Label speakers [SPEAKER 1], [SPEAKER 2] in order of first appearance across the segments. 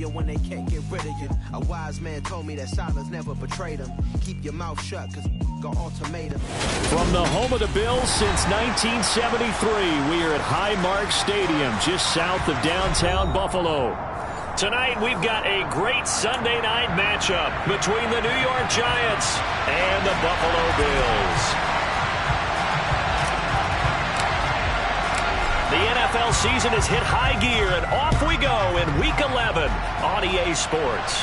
[SPEAKER 1] when they can't get rid of you. A wise man told me that silence never betrayed him. Keep your mouth shut, cause got ultimatum.
[SPEAKER 2] From the home of the Bills since 1973, we are at Highmark Stadium, just south of downtown Buffalo. Tonight, we've got a great Sunday night matchup between the New York Giants and the Buffalo Bills. The NFL season has hit high gear, and off we go in Week 11 on EA Sports.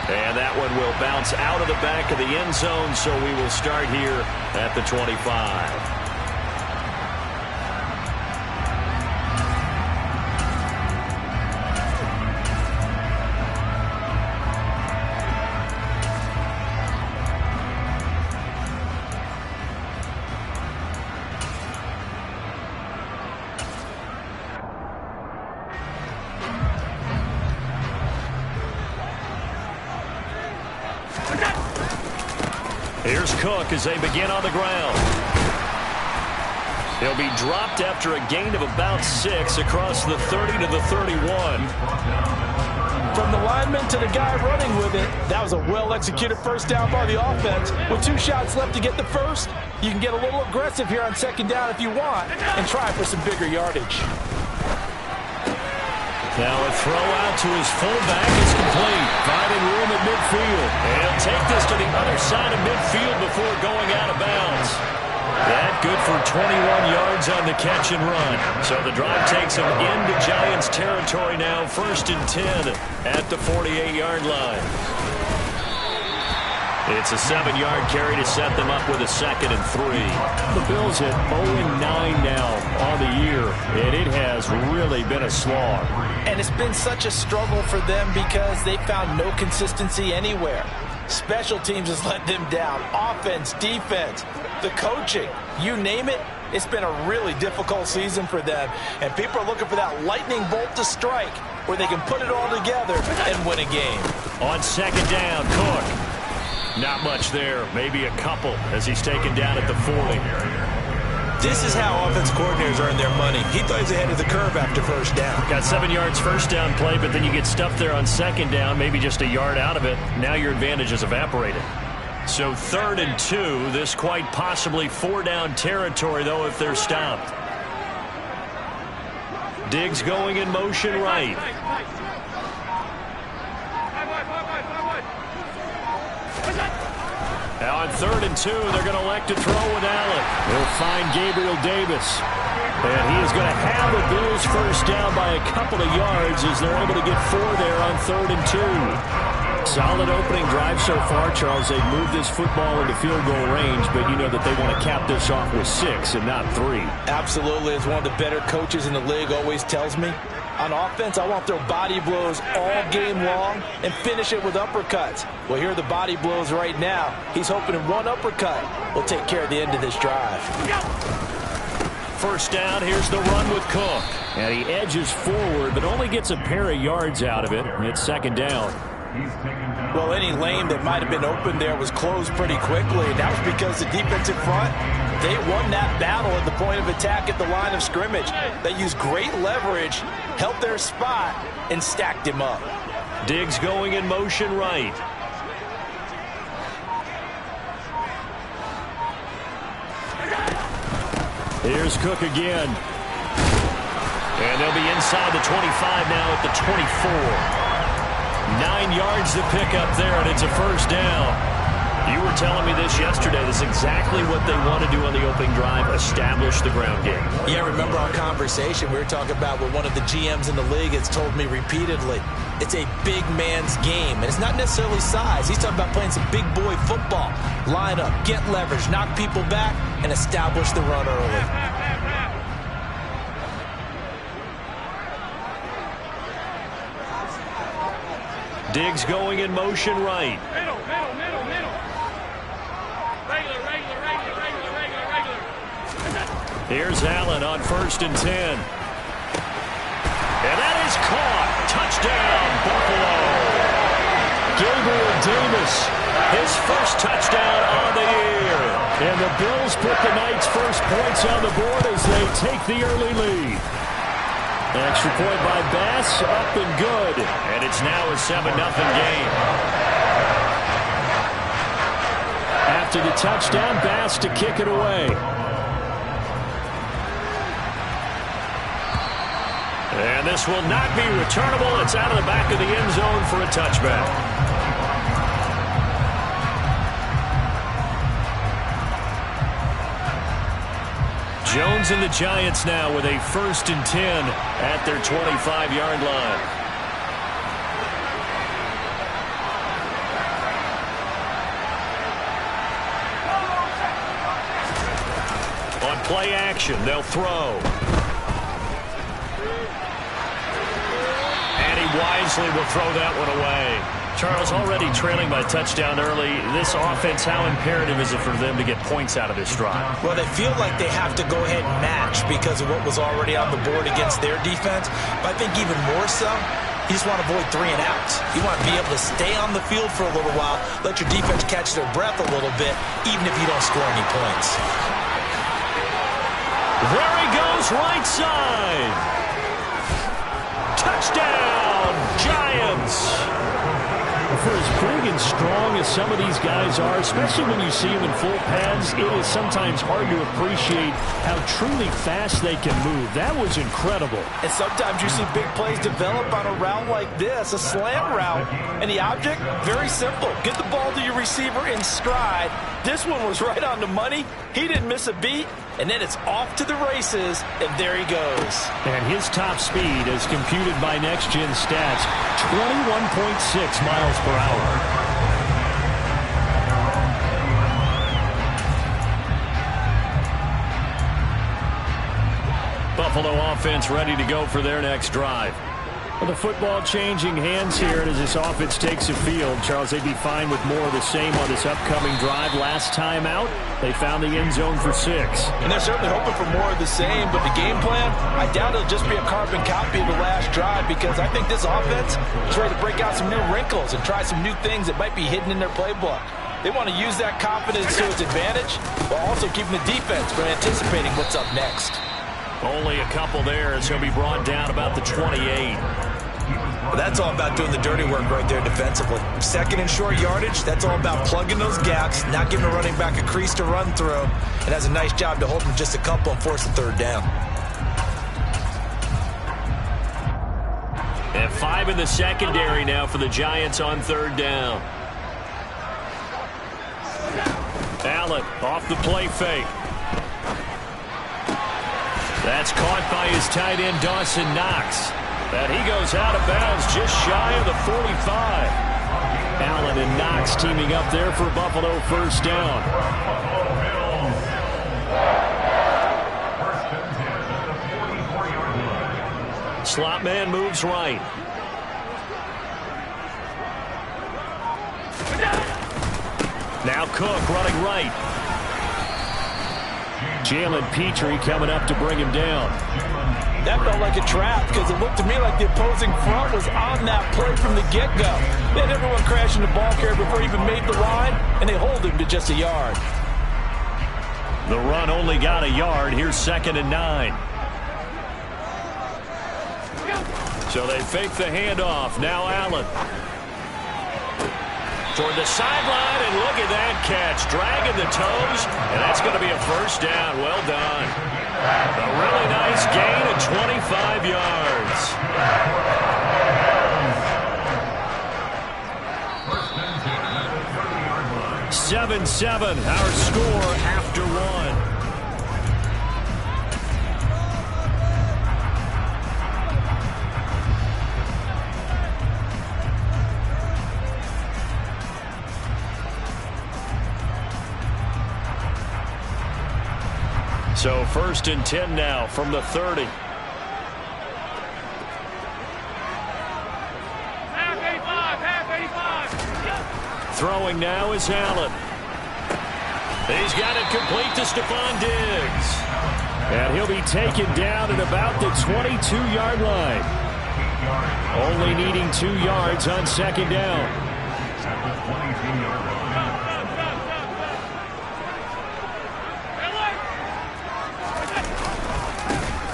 [SPEAKER 2] And that one will bounce out of the back of the end zone, so we will start here at the 25. Here's Cook as they begin on the ground. He'll be dropped after a gain of about 6 across the 30 to the 31.
[SPEAKER 3] From the lineman to the guy running with it, that was a well-executed first down by the offense. With 2 shots left to get the first, you can get a little aggressive here on second down if you want and try for some bigger yardage.
[SPEAKER 2] Now a throw out to his fullback is complete, finding room at midfield. And he'll take this to the other side of midfield before going out of bounds. That good for 21 yards on the catch and run. So the drive takes him into Giants territory now, 1st and 10 at the 48-yard line. It's a 7-yard carry to set them up with a 2nd and 3. The Bills hit 0-9 now on the year, and it has really been a slog.
[SPEAKER 3] And it's been such a struggle for them because they found no consistency anywhere. Special teams has let them down. Offense, defense, the coaching, you name it. It's been a really difficult season for them. And people are looking for that lightning bolt to strike where they can put it all together and win a game.
[SPEAKER 2] On second down, Cook. Not much there, maybe a couple as he's taken down at the 40.
[SPEAKER 3] This is how offense coordinators earn their money. He thought he was ahead of the curve after first down.
[SPEAKER 2] Got 7 yards first down play, but then you get stuffed there on second down, maybe just a yard out of it. Now your advantage is evaporated. So 3rd and 2, this quite possibly 4-down territory, though, if they're stopped. Diggs going in motion right. Now on 3rd and 2, they're going to elect to throw with Allen. They'll find Gabriel Davis. And he is going to have the Bills first down by a couple of yards as they're able to get 4 there on 3rd and 2. Solid opening drive so far, Charles. They've moved this football into field goal range, but you know that they want to cap this off with 6 and not 3.
[SPEAKER 3] Absolutely. As one of the better coaches in the league always tells me, on offense, I want to throw body blows all game long and finish it with uppercuts. Well, here are the body blows right now. He's hoping in one uppercut will take care of the end of this drive.
[SPEAKER 2] First down, here's the run with Cook. And he edges forward, but only gets a pair of yards out of it. And it's 2nd down.
[SPEAKER 3] Well, any lane that might have been open there was closed pretty quickly. And that was because the defensive front, they won that battle at the point of attack at the line of scrimmage. They used great leverage, held their spot, and stacked him up.
[SPEAKER 2] Diggs going in motion right. Here's Cook again. And they'll be inside the 25 now at the 24. 9 yards to pick up there, and it's a first down. You were telling me this yesterday. This is exactly what they want to do on the opening drive, establish the ground game.
[SPEAKER 3] Yeah, remember our conversation we were talking about with one of the GMs in the league has told me repeatedly, it's a big man's game, and it's not necessarily size. He's talking about playing some big boy football. Line up, get leverage, knock people back, and establish the run early.
[SPEAKER 2] Diggs going in motion right.
[SPEAKER 4] Middle. Regular.
[SPEAKER 2] Here's Allen on 1st and 10. And that is caught. Touchdown, Buffalo. Gabriel Davis, his first touchdown on the year. And the Bills put the night's first points on the board as they take the early lead. Extra point by Bass, up and good. And it's now a 7-0 game. After the touchdown, Bass to kick it away. And this will not be returnable. It's out of the back of the end zone for a touchback. Jones and the Giants now with a 1st and 10 at their 25-yard line. On play action, they'll throw. And he wisely will throw that one away. Charles, already trailing by touchdown early. This offense, how imperative is it for them to get points out of this drive?
[SPEAKER 3] Well, they feel like they have to go ahead and match because of what was already on the board against their defense. But I think even more so, you just want to avoid 3 and outs. You want to be able to stay on the field for a little while, let your defense catch their breath a little bit, even if you don't score any points.
[SPEAKER 2] There he goes, right side. Touchdown, Giants. For as big and strong as some of these guys are, especially when you see them in full pads, it is sometimes hard to appreciate how truly fast they can move. That was incredible.
[SPEAKER 3] And sometimes you see big plays develop on a route like this, a slant route. And the object, very simple. Get the ball to your receiver in stride. This one was right on the money. He didn't miss a beat. And then it's off to the races, and there he goes.
[SPEAKER 2] And his top speed, as computed by Next Gen Stats, 21.6 miles per hour. Buffalo offense ready to go for their next drive. Well, the football changing hands here, and as this offense takes the field, Charles, they'd be fine with more of the same on this upcoming drive. Last time out, they found the end zone for 6.
[SPEAKER 3] And they're certainly hoping for more of the same, but the game plan, I doubt it'll just be a carbon copy of the last drive, because I think this offense is ready to break out some new wrinkles and try some new things that might be hidden in their playbook. They want to use that confidence to its advantage, while also keeping the defense from anticipating what's up next.
[SPEAKER 2] Only a couple there as he'll be brought down about the 28.
[SPEAKER 3] But that's all about doing the dirty work right there defensively. 2nd and short yardage, that's all about plugging those gaps, not giving a running back a crease to run through, and has a nice job to hold him just a couple and force the 3rd down.
[SPEAKER 2] And 5 in the secondary now for the Giants on 3rd down. Allen off the play fake. That's caught by his tight end, Dawson Knox. And he goes out of bounds just shy of the 45. Allen and Knox teaming up there for Buffalo 1st down. Slot man moves right. Now Cook running right. Jalen Petrie coming up to bring him down.
[SPEAKER 3] That felt like a trap because it looked to me like the opposing front was on that play from the get-go. They had everyone crashing the ball carrier before he even made the line, and they hold him to just a yard.
[SPEAKER 2] The run only got a yard. Here's 2nd and 9. So they fake the handoff. Now Allen. Toward the sideline, and look at that catch. Dragging the toes, and that's going to be a 1st down. Well done. A really nice gain of 25 yards. 7-7, our score after 1. So 1st and 10 now from the 30. Throwing now is Allen. He's got it complete to Stephon Diggs. And he'll be taken down at about the 22-yard line. Only needing 2 yards on 2nd down.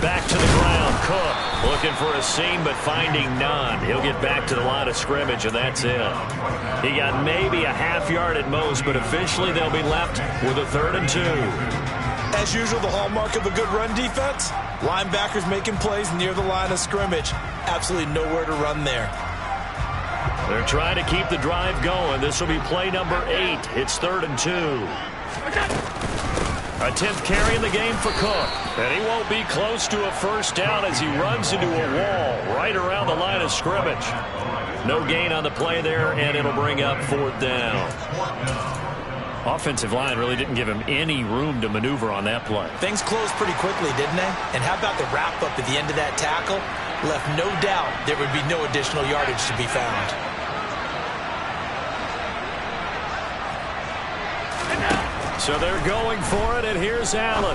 [SPEAKER 2] Back to the ground. Cook. Looking for a seam, but finding none. He'll get back to the line of scrimmage, and that's it. He got maybe a half yard at most, but officially they'll be left with a 3rd and 2.
[SPEAKER 3] As usual, the hallmark of a good run defense, linebackers making plays near the line of scrimmage. Absolutely nowhere to run there.
[SPEAKER 2] They're trying to keep the drive going. This will be play number 8. It's 3rd and 2. A 10th carry in the game for Cook. And he won't be close to a first down as he runs into a wall right around the line of scrimmage. No gain on the play there, and it'll bring up 4th down. Offensive line really didn't give him any room to maneuver on that play.
[SPEAKER 3] Things closed pretty quickly, didn't they? And how about the wrap-up at the end of that tackle? Left no doubt there would be no additional yardage to be found.
[SPEAKER 2] So they're going for it, and here's Allen.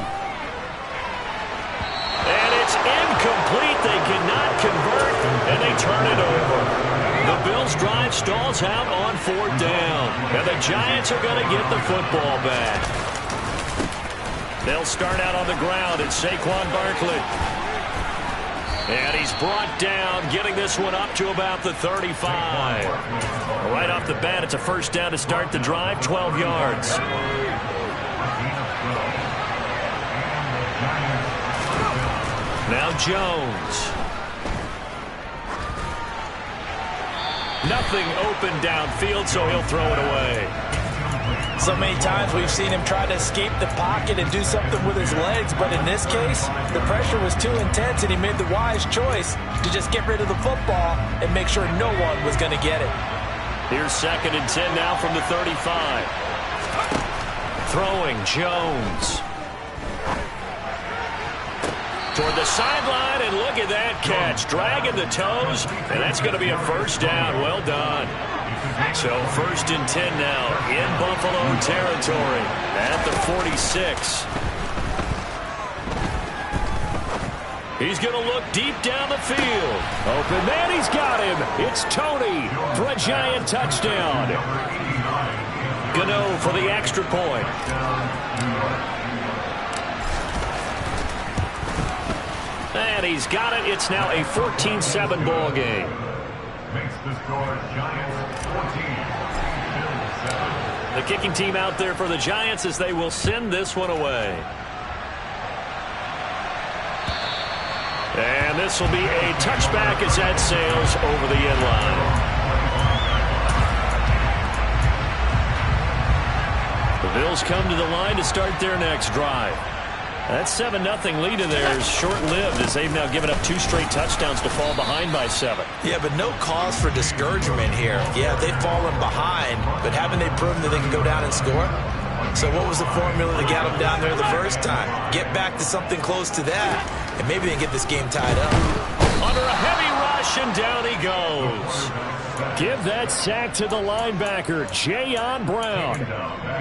[SPEAKER 2] And it's incomplete. They cannot convert, and they turn it over. The Bills' drive stalls out on 4th down, and the Giants are going to get the football back. They'll start out on the ground. It's Saquon Barkley. And he's brought down, getting this one up to about the 35. Right off the bat, it's a first down to start the drive, 12 yards. Now Jones. Nothing open downfield, so he'll throw it away.
[SPEAKER 3] So many times we've seen him try to escape the pocket and do something with his legs, but in this case, the pressure was too intense, and he made the wise choice to just get rid of the football and make sure no one was going to get it.
[SPEAKER 2] Here's 2nd and 10 now from the 35. Throwing Jones. Toward the sideline, and look at that catch. Dragging the toes, and that's going to be a first down. Well done. So 1st and 10 now in Buffalo territory at the 46. He's going to look deep down the field. Open man, he's got him. It's Tony for a Giant touchdown. Gano for the extra point. And he's got it. It's now a 14-7 ball game.
[SPEAKER 4] Makes the score Giants 14.
[SPEAKER 2] The kicking team out there for the Giants as they will send this one away. And this will be a touchback as that sails over the end line. The Bills come to the line to start their next drive. That 7-0 lead of theirs short-lived as they've now given up 2 straight touchdowns to fall behind by 7.
[SPEAKER 3] Yeah, but no cause for discouragement here. Yeah, they've fallen behind, but haven't they proven that they can go down and score? So what was the formula that got them down there the first time? Get back to something close to that, and maybe they can get this game tied up.
[SPEAKER 2] Under a heavy rush, and down he goes. Give that sack to the linebacker, Jayon Brown.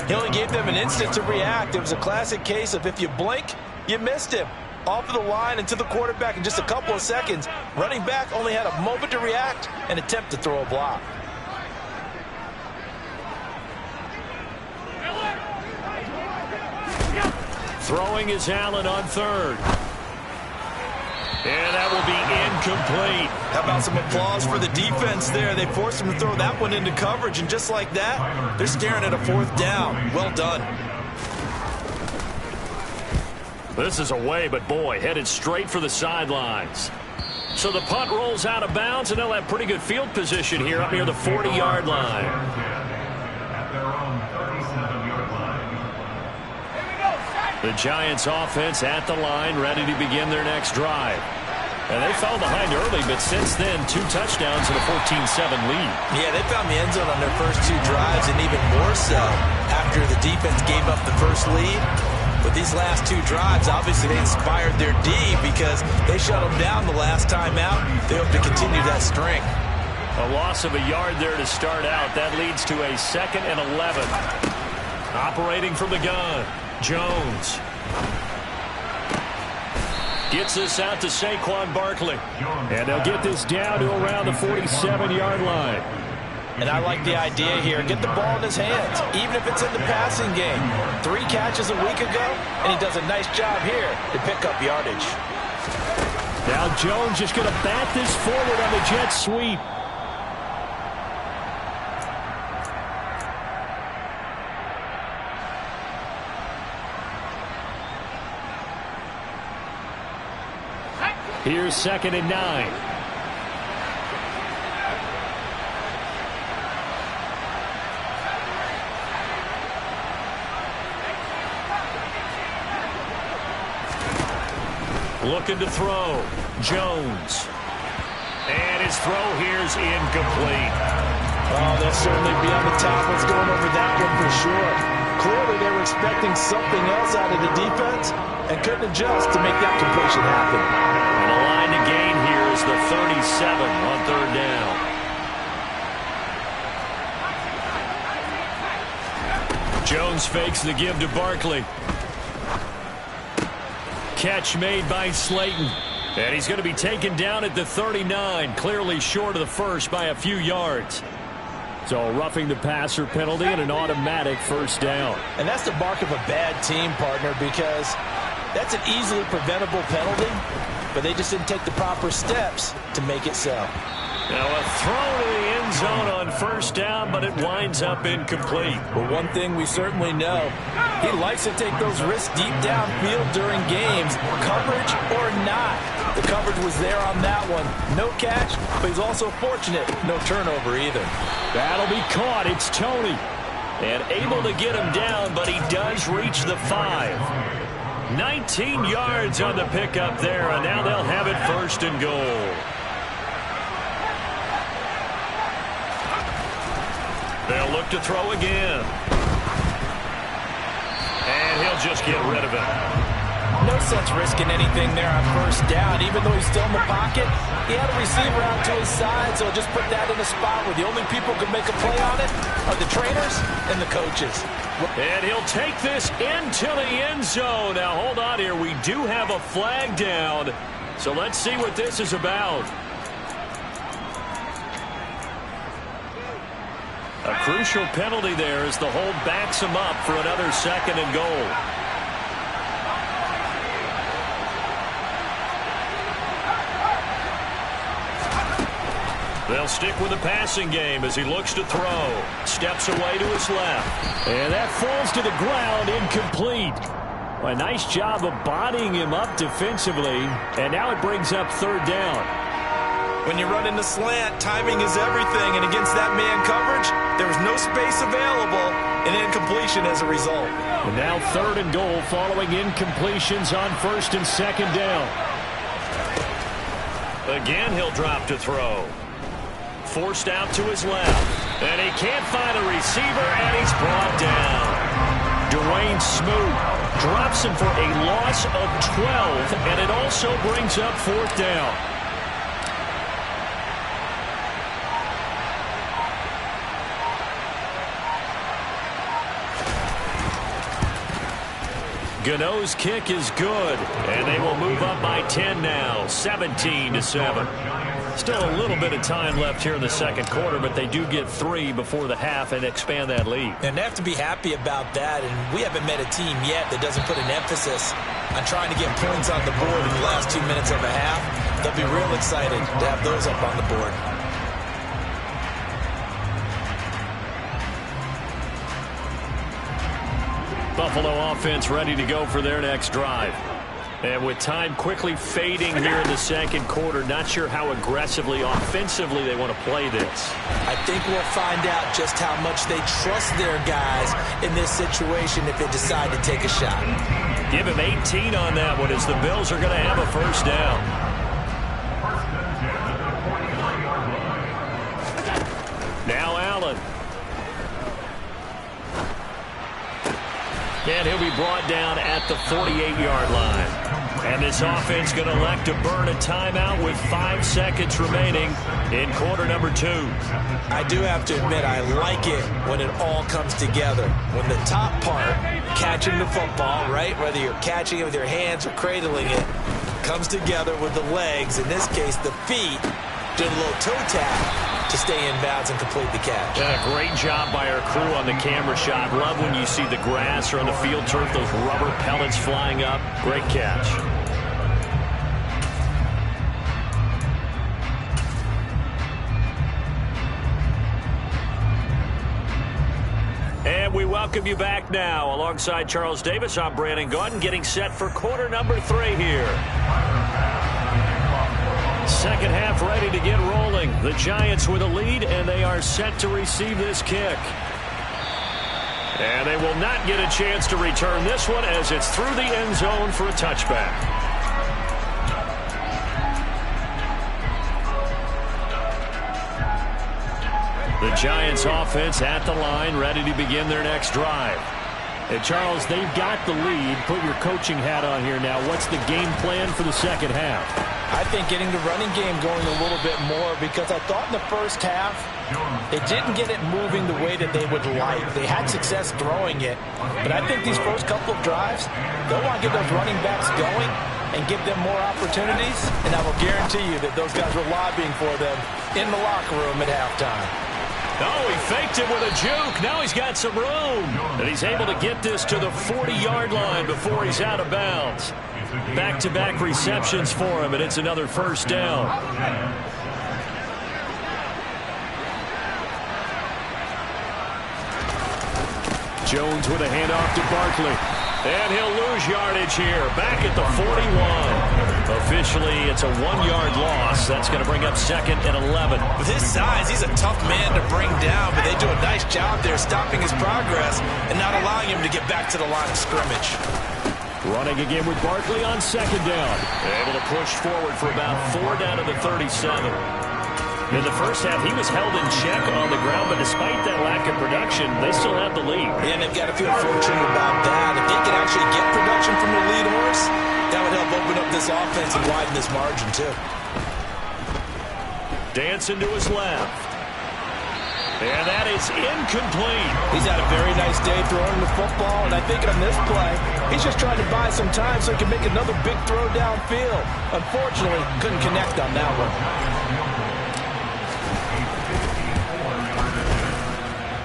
[SPEAKER 3] He only gave them an instant to react. It was a classic case of if you blink, you missed him. Off of the line and to the quarterback in just a couple of seconds. Running back only had a moment to react and attempt to throw a block.
[SPEAKER 2] Throwing is Allen on 3rd. And that will be incomplete.
[SPEAKER 3] How about some applause for the defense there? They forced him to throw that one into coverage, and just like that, they're staring at a 4th down. Well done.
[SPEAKER 2] This is away, but boy, headed straight for the sidelines. So the punt rolls out of bounds, and they'll have pretty good field position here up near the 40-yard line.
[SPEAKER 4] At their own 37-yard line.
[SPEAKER 2] The Giants offense at the line, ready to begin their next drive. And they fell behind early, but since then, 2 touchdowns and a 14-7 lead.
[SPEAKER 3] Yeah, they found the end zone on their first 2 drives, and even more so after the defense gave up the first lead. But these last 2 drives, obviously they inspired their D because they shut them down the last time out. They hope to continue that string.
[SPEAKER 2] A loss of a yard there to start out. That leads to a 2nd and 11. Operating from the gun, Jones. Gets this out to Saquon Barkley. And they'll get this down to around the 47-yard line.
[SPEAKER 3] And I like the idea here. Get the ball in his hands, even if it's in the passing game. 3 catches a week ago, and he does a nice job here to pick up yardage.
[SPEAKER 2] Now Jones just going to bat this forward on the jet sweep. Here's 2nd and 9. Looking to throw. Jones. And his throw here's incomplete.
[SPEAKER 3] Oh, they'll certainly be on the tablets going over that one for sure. Clearly they were expecting something else out of the defense and couldn't adjust to make that completion happen.
[SPEAKER 2] And the line to gain here is the 37 on 3rd down. Jones fakes the give to Barkley. Catch made by Slayton. And he's going to be taken down at the 39, clearly short of the first by a few yards. So roughing the passer penalty and an automatic 1st down.
[SPEAKER 3] And that's the mark of a bad team, partner, because that's an easily preventable penalty, but they just didn't take the proper steps to make it so.
[SPEAKER 2] Now a throw to the end zone on 1st down, but it winds up incomplete.
[SPEAKER 3] But one thing we certainly know, he likes to take those risks deep downfield during games, coverage or not. The coverage was there on that one. No catch, but he's also fortunate. No turnover either.
[SPEAKER 2] That'll be caught. It's Tony. And able to get him down, but he does reach the 5. 19 yards on the pickup there, and now they'll have it 1st and goal. They'll look to throw again. And he'll just get rid of it.
[SPEAKER 3] No sense risking anything there on 1st down. Even though he's still in the pocket, he had a receiver out to his side, so just put that in a spot where the only people who can make a play on it are the trainers and the coaches.
[SPEAKER 2] And he'll take this into the end zone. Now, hold on here. We do have a flag down, so let's see what this is about. A crucial penalty there as the hold backs him up for another 2nd and goal. They'll stick with the passing game as he looks to throw. Steps away to his left. And that falls to the ground, incomplete. A nice job of bodying him up defensively. And now it brings up 3rd down.
[SPEAKER 3] When you run in the slant, timing is everything. And against that man coverage, there was no space available. An incompletion as a result.
[SPEAKER 2] And now 3rd and goal following incompletions on 1st and 2nd down. Again, he'll drop to throw. Forced out to his left. And he can't find a receiver, and he's brought down. Dwayne Smoot drops him for a loss of 12, and it also brings up 4th down. Gano's kick is good, and they will move up by 10 now, 17-7. Still a little bit of time left here in the 2nd quarter, but they do get 3 before the half and expand that lead.
[SPEAKER 3] And they have to be happy about that, and we haven't met a team yet that doesn't put an emphasis on trying to get points on the board in the last 2 minutes of a half. They'll be real excited to have those up on the board.
[SPEAKER 2] Buffalo offense ready to go for their next drive. And with time quickly fading here in the 2nd quarter, not sure how aggressively, offensively they want to play this.
[SPEAKER 3] I think we'll find out just how much they trust their guys in this situation if they decide to take a shot.
[SPEAKER 2] Give him 18 on that one as the Bills are going to have a 1st down. Now Allen. And he'll be brought down at the 48-yard line. And this offense going to elect to burn a timeout with 5 seconds remaining in quarter number 2.
[SPEAKER 3] I do have to admit, I like it when it all comes together. When the top part, catching the football, right, whether you're catching it with your hands or cradling it, comes together with the legs, in this case the feet, doing a little toe tap to stay in bounds and complete the catch.
[SPEAKER 2] Great job by our crew on the camera shot. Love when you see the grass or on the field turf, those rubber pellets flying up. Great catch. And we welcome you back now. Alongside Charles Davis, I'm Brandon Gaudin, getting set for quarter number 3 here. Second half ready to get rolling. The Giants with a lead, and they are set to receive this kick. And they will not get a chance to return this one as it's through the end zone for a touchback. The Giants offense at the line, ready to begin their next drive. And Charles, they've got the lead. Put your coaching hat on here now. What's the game plan for the second half?
[SPEAKER 3] I think getting the running game going a little bit more, because I thought in the first half they didn't get it moving the way that they would like. They had success throwing it, but I think these first couple of drives, they'll want to get those running backs going and give them more opportunities, and I will guarantee you that those guys were lobbying for them in the locker room at halftime.
[SPEAKER 2] Oh, he faked it with a juke. Now he's got some room. And he's able to get this to the 40-yard line before he's out of bounds. Back-to-back receptions for him, and it's another first down. Jones with a handoff to Barkley. And he'll lose yardage here. Back at the 41. Officially, it's a 1-yard loss. That's going to bring up second and 11.
[SPEAKER 3] With his size, he's a tough man to bring down, but they do a nice job there stopping his progress and not allowing him to get back to the line of scrimmage.
[SPEAKER 2] Running again with Barkley on second down. Able to push forward for about 4 down to the 37. In the first half, he was held in check on the ground, but despite that lack of production, they still have the lead.
[SPEAKER 3] And they've got to feel fortunate about that. If they can actually get production from the lead horse, that would help open up this offense and widen this margin, too.
[SPEAKER 2] Dancing to his left. And that is incomplete.
[SPEAKER 3] He's had a very nice day throwing the football, and I think on this play, he's just trying to buy some time so he can make another big throw downfield. Unfortunately, couldn't connect on that one.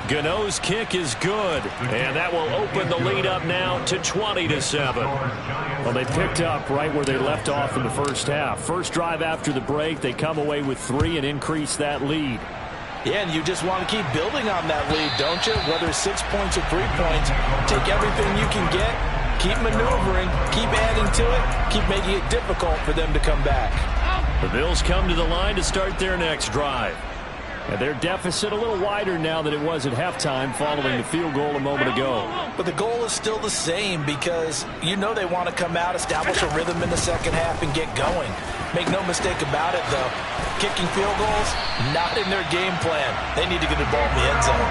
[SPEAKER 2] Gano's kick is good, and that will open the lead up now to 20-7. Well, they picked up right where they left off in the first half. First drive after the break, they come away with 3 and increase that lead.
[SPEAKER 3] Yeah, and you just want to keep building on that lead, don't you? Whether it's 6 points or 3 points, take everything you can get, keep maneuvering, keep adding to it, keep making it difficult for them to come back.
[SPEAKER 2] The Bills come to the line to start their next drive. And their deficit a little wider now than it was at halftime following the field goal a moment ago.
[SPEAKER 3] But the goal is still the same, because you know they want to come out, establish a rhythm in the second half, and get going. Make no mistake about it, though. Kicking field goals, not in their game plan. They need to get the ball in the end zone.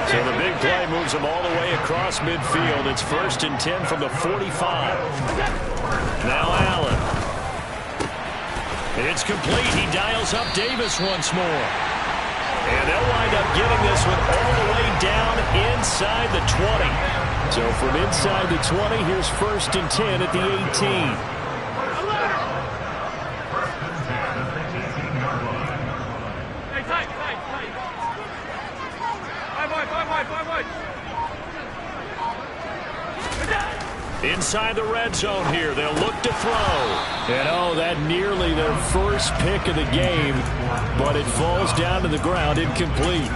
[SPEAKER 2] So the big play moves them all the way across midfield. It's 1st and 10 from the 45. Now Allen. It's complete. He dials up Davis once more. And they'll wind up getting this one all the way down inside the 20. So from inside the 20, here's 1st and 10 at the 18. Inside the red zone here, they'll look to throw. And oh, that nearly their first pick of the game, but it falls down to the ground incomplete.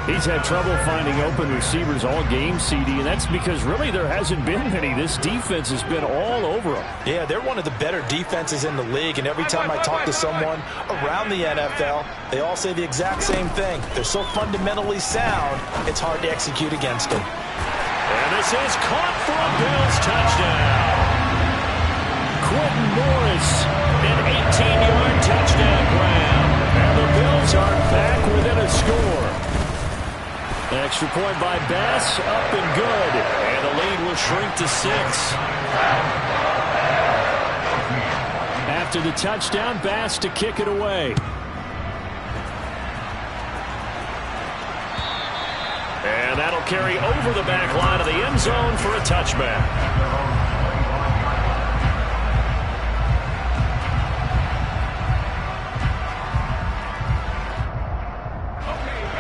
[SPEAKER 2] He's had trouble finding open receivers all game, CD, and that's because really there hasn't been many. This defense has been all over them.
[SPEAKER 3] Yeah, they're one of the better defenses in the league, and every time I talk to someone around the NFL, they all say the exact same thing. They're so fundamentally sound, it's hard to execute against them.
[SPEAKER 2] And this is caught for a Bills touchdown. Quentin Morris, an 18-yard touchdown grab. And the Bills are back within a score. Extra point by Bass, up and good. And the lead will shrink to 6. After the touchdown, Bass to kick it away. And that'll carry over the back line of the end zone for a touchback.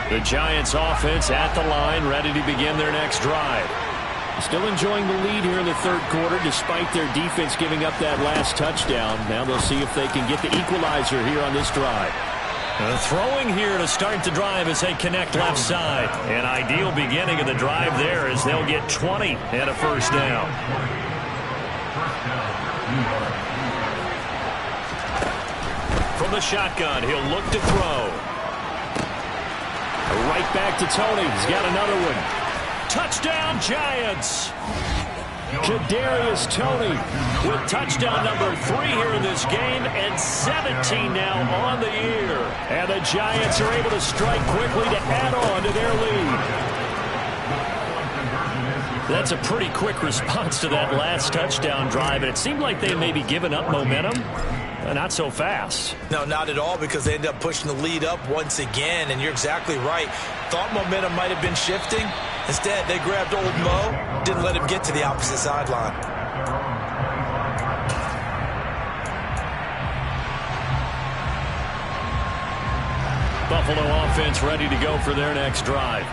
[SPEAKER 2] The Giants offense at the line, ready to begin their next drive. Still enjoying the lead here in the third quarter, despite their defense giving up that last touchdown. Now they'll see if they can get the equalizer here on this drive. Throwing here to start the drive as they connect left side. An ideal beginning of the drive there as they'll get 20 and a first down. From the shotgun, he'll look to throw. Right back to Tony. He's got another one. Touchdown, Giants! Kadarius Toney with touchdown number 3 here in this game, and 17 now on the year. And the Giants are able to strike quickly to add on to their lead. That's a pretty quick response to that last touchdown drive, and it seemed like they may be giving up momentum. Not so fast.
[SPEAKER 3] No, not at all, because they ended up pushing the lead up once again, and you're exactly right. Thought momentum might have been shifting. Instead, they grabbed old Mo, didn't let him get to the opposite sideline.
[SPEAKER 2] Buffalo offense ready to go for their next drive.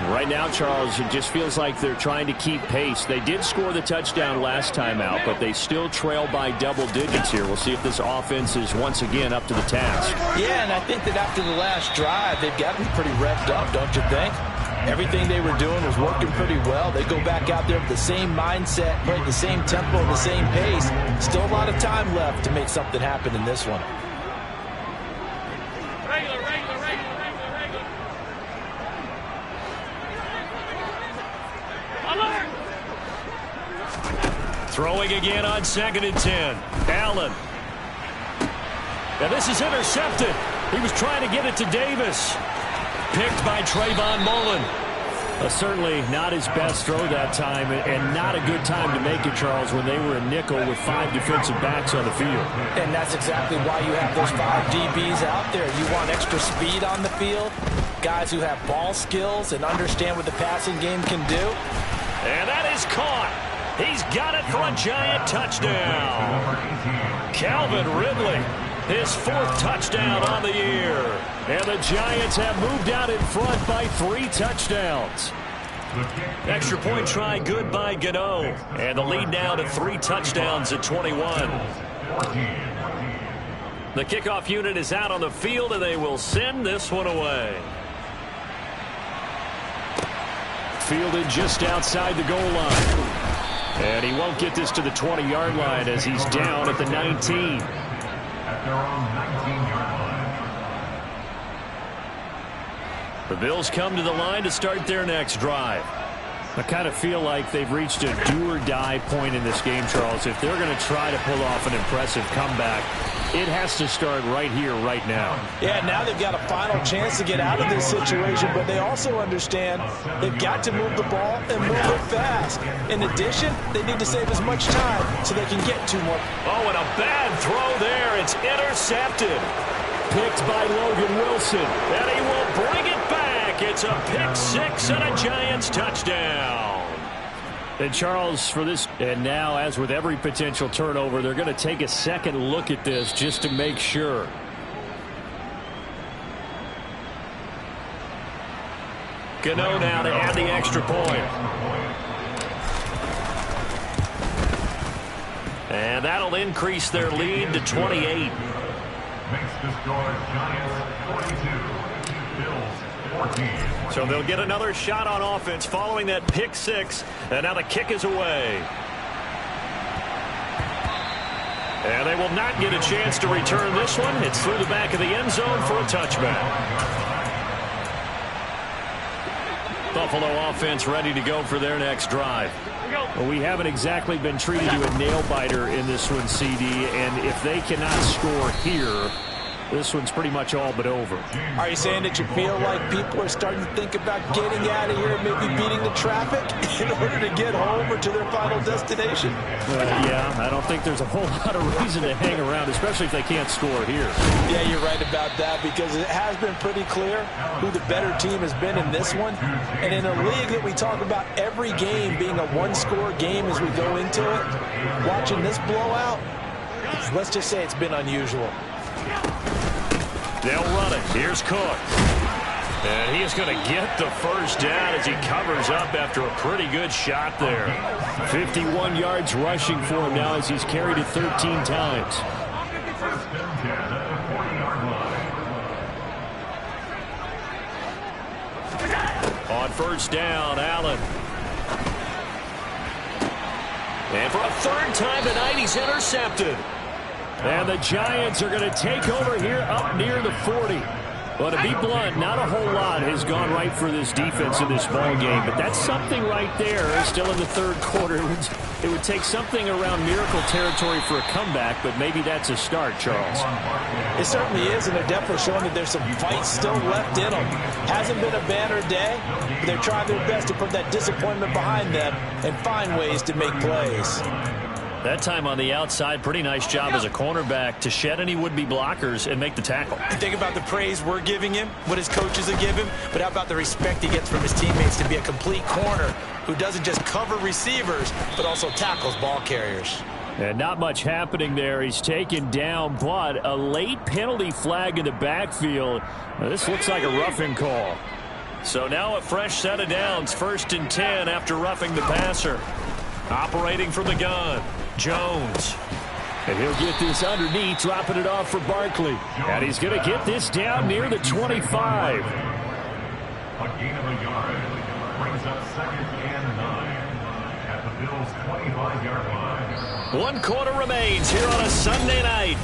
[SPEAKER 2] Right now, Charles, it just feels like they're trying to keep pace. They did score the touchdown last time out, but they still trail by double digits here. We'll see if this offense is once again up to the task.
[SPEAKER 3] Yeah, and I think that after the last drive, they've gotten pretty revved up, don't you think? Everything they were doing was working pretty well. They go back out there with the same mindset, play the same tempo, the same pace. Still a lot of time left to make something happen in this one.
[SPEAKER 2] Throwing again on 2nd and 10. Allen. And this is intercepted. He was trying to get it to Davis. Picked by Trayvon Mullen. Certainly not his best throw that time, and not a good time to make it, Charles, when they were a nickel with 5 defensive backs on the field.
[SPEAKER 3] And that's exactly why you have those 5 DBs out there. You want extra speed on the field, guys who have ball skills and understand what the passing game can do.
[SPEAKER 2] And that is caught. He's got it for a Giant touchdown. Calvin Ridley, his 4th touchdown on the year. And the Giants have moved out in front by 3 touchdowns. Extra point try good by Gano. And the lead now to 3 touchdowns at 21. The kickoff unit is out on the field, and they will send this one away. Fielded just outside the goal line. And he won't get this to the 20-yard line as he's down at the 19.
[SPEAKER 4] At their own 19-yard line.
[SPEAKER 2] The Bills come to the line to start their next drive. I kind of feel like they've reached a do-or-die point in this game, Charles. If they're going to try to pull off an impressive comeback, it has to start right here, right now.
[SPEAKER 3] Yeah, now they've got a final chance to get out of this situation, but they also understand they've got to move the ball and move it fast. In addition, they need to save as much time so they can get 2 more.
[SPEAKER 2] Oh, and a bad throw there. It's intercepted. Picked by Logan Wilson, and he will bring it back. It's a pick 6 and a Giants touchdown. And Charles, for this, and now as with every potential turnover, they're going to take a second look at this just to make sure. Gano now to add the extra point. And that'll increase their lead to 28.
[SPEAKER 4] Makes the score Giants 42, Bills 14.
[SPEAKER 2] So they'll get another shot on offense following that pick 6. And now the kick is away. And they will not get a chance to return this one. It's through the back of the end zone for a touchback. Buffalo offense ready to go for their next drive. Well, we haven't exactly been treated to a nail-biter in this one, CD, and if they cannot score here, this one's pretty much all but over.
[SPEAKER 3] Are you saying that you feel like people are starting to think about getting out of here and maybe beating the traffic in order to get home or to their final destination?
[SPEAKER 2] Yeah, I don't think there's a whole lot of reason to hang around, especially if they can't score here.
[SPEAKER 3] Yeah, you're right about that, because it has been pretty clear who the better team has been in this one. And in a league that we talk about every game being a one-score game as we go into it, watching this blowout, let's just say it's been unusual.
[SPEAKER 2] They'll run it. Here's Cook. And he is going to get the first down as he covers up after a pretty good shot there. 51 yards rushing for him now as he's carried it 13 times. first down. Allen. And for a third time tonight, he's intercepted. And the Giants are going to take over here up near the 40. Well, to be blunt, not a whole lot has gone right for this defense in this ball game, but that's something right there. Still in the third quarter, it would take something around miracle territory for a comeback, but maybe that's a start, Charles.
[SPEAKER 3] It certainly is, and they're definitely showing that there's some fight still left in them. Hasn't been a banner day, but they're trying their best to put that disappointment behind them and find ways to make plays.
[SPEAKER 2] That time on the outside, pretty nice job as a cornerback to shed any would-be blockers and make the tackle.
[SPEAKER 3] And think about the praise we're giving him, what his coaches are giving, but how about the respect he gets from his teammates to be a complete corner who doesn't just cover receivers, but also tackles ball carriers.
[SPEAKER 2] And not much happening there. He's taken down, but a late penalty flag in the backfield. Now, this looks like a roughing call. So now a fresh set of downs, 1st and 10 after roughing the passer. Operating from the gun, Jones. And he'll get this underneath, dropping it off for Barkley. And he's going to get this down near the 25.
[SPEAKER 4] A gain of a yard brings up 2nd and 9 at the Bills' 25-yard line.
[SPEAKER 2] 1 quarter remains here on a Sunday night.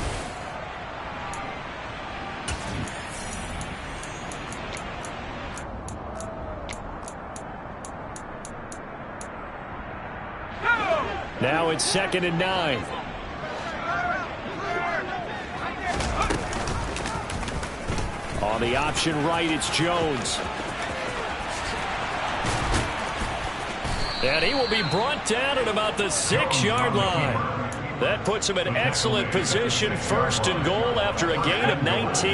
[SPEAKER 2] Now it's 2nd and 9. On the option right, it's Jones. And he will be brought down at about the 6-yard line. That puts him in excellent position, 1st and goal after a gain of 19.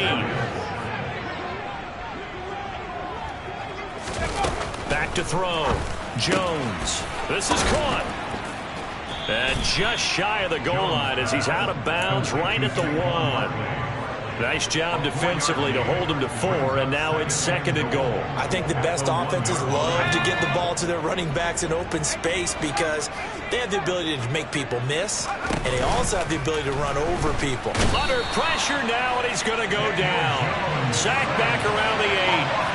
[SPEAKER 2] Back to throw. Jones. This is caught. And just shy of the goal line as he's out of bounds right at the 1. Nice job defensively to hold him to 4, and now it's 2nd and goal.
[SPEAKER 3] I think the best offenses love to get the ball to their running backs in open space because they have the ability to make people miss, and they also have the ability to run over people.
[SPEAKER 2] Under pressure now, and he's going to go down. Sacked back around the 8.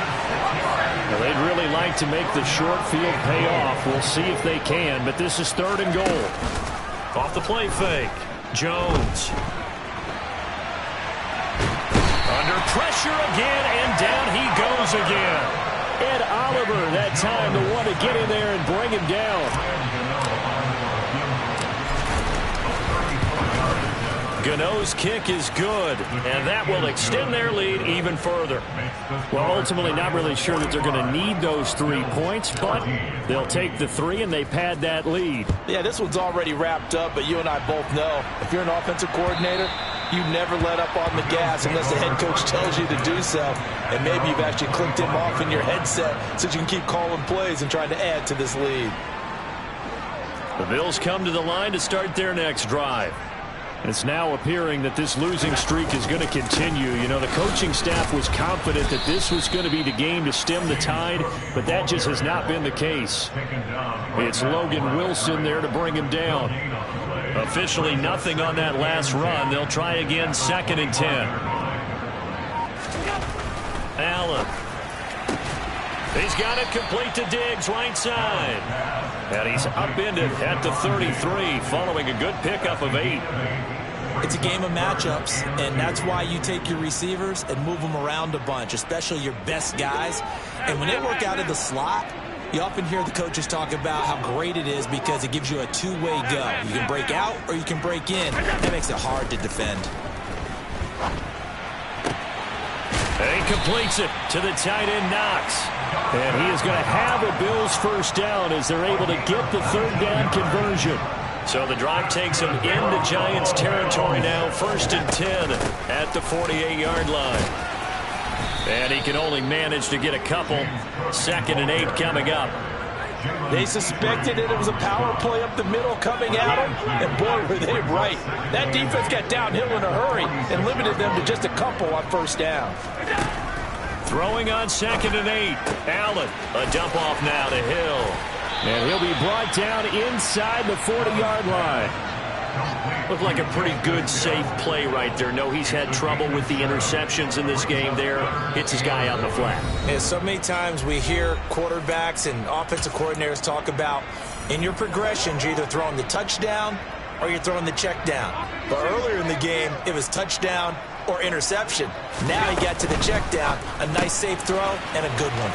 [SPEAKER 2] Well, they'd really like to make the short field pay off. We'll see if they can, but this is 3rd and goal. Off the play fake. Jones. Under pressure again, and down he goes again. Ed Oliver, that time the one to get in there and bring him down. Gano's kick is good, and that will extend their lead even further. Well, ultimately not really sure that they're going to need those 3 points, but they'll take the 3 and they pad that lead.
[SPEAKER 3] Yeah, this one's already wrapped up, but you and I both know if you're an offensive coordinator, you never let up on the gas unless the head coach tells you to do so. And maybe you've actually clicked him off in your headset so you can keep calling plays and trying to add to this lead.
[SPEAKER 2] The Bills come to the line to start their next drive. It's now appearing that this losing streak is going to continue. You know, the coaching staff was confident that this was going to be the game to stem the tide, but that just has not been the case. It's Logan Wilson there to bring him down. Officially nothing on that last run. They'll try again, 2nd and 10. Allen. He's got it complete to Diggs, right side. And he's upended at the 33 following a good pickup of 8.
[SPEAKER 3] It's a game of matchups, and that's why you take your receivers and move them around a bunch, especially your best guys. And when they work out of the slot, you often hear the coaches talk about how great it is because it gives you a two-way go. You can break out or you can break in. That makes it hard to defend.
[SPEAKER 2] And he completes it to the tight end, Knox. And he is going to have a Bills first down as they're able to get the 3rd down conversion. So the drive takes him into Giants territory now, 1st and 10 at the 48-yard line. And he can only manage to get a couple. 2nd and 8 coming up.
[SPEAKER 3] They suspected that it was a power play up the middle coming at them, and boy, were they right. That defense got downhill in a hurry and limited them to just a couple on 1st down.
[SPEAKER 2] Throwing on 2nd and 8. Allen, a dump off now to Hill. And he'll be brought down inside the 40-yard line. Looked like a pretty good, safe play right there. No, he's had trouble with the interceptions in this game there. Hits his guy out in the flat.
[SPEAKER 3] And so many times we hear quarterbacks and offensive coordinators talk about in your progressions, you're either throwing the touchdown or you're throwing the check down. But earlier in the game, it was touchdown or interception. Now he got to the check down, a nice safe throw, and a good one.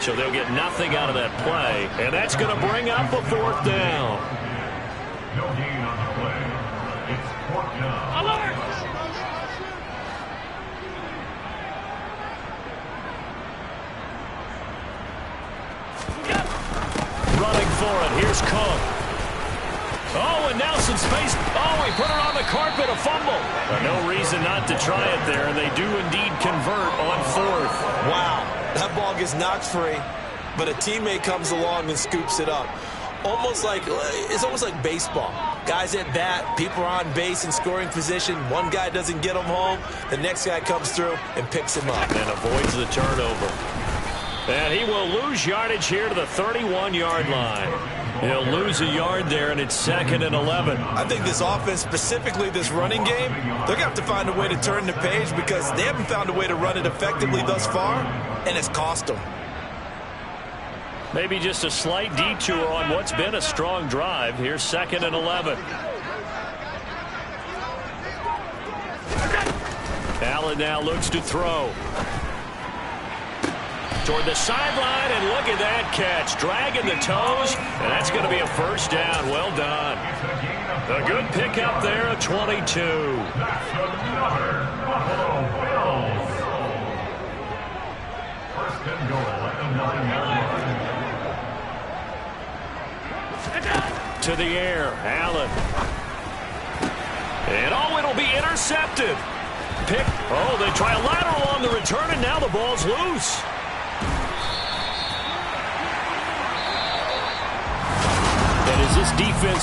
[SPEAKER 2] So they'll get nothing out of that play, and that's going to bring up a 4th down.
[SPEAKER 4] No gain on the play. It's 4th down.
[SPEAKER 2] Alert! Running for it. Here's Cook. Oh, and now some space. Oh, he put it on the carpet, a fumble. No reason not to try it there, and they do indeed convert on 4th.
[SPEAKER 3] Wow, that ball gets knocked free, but a teammate comes along and scoops it up. It's almost like baseball. Guys at bat, people are on base in scoring position. One guy doesn't get him home. The next guy comes through and picks him up.
[SPEAKER 2] And avoids the turnover. And he will lose yardage here to the 31-yard line. He'll lose a yard there, and it's 2nd and 11.
[SPEAKER 3] I think this offense, specifically this running game, they're going to have to find a way to turn the page because they haven't found a way to run it effectively thus far, and it's cost them.
[SPEAKER 2] Maybe just a slight detour on what's been a strong drive. Here's 2nd and 11. Allen now looks to throw. Toward the sideline, and look at that catch. Dragging the toes, and that's going to be a 1st down. Well done. A good pickup there, a 22.
[SPEAKER 4] That's another Buffalo Bills. 1st and goal at the 9-yard line.
[SPEAKER 2] To the air, Allen. And it'll be intercepted. They try a lateral on the return, and now the ball's loose. And as this defense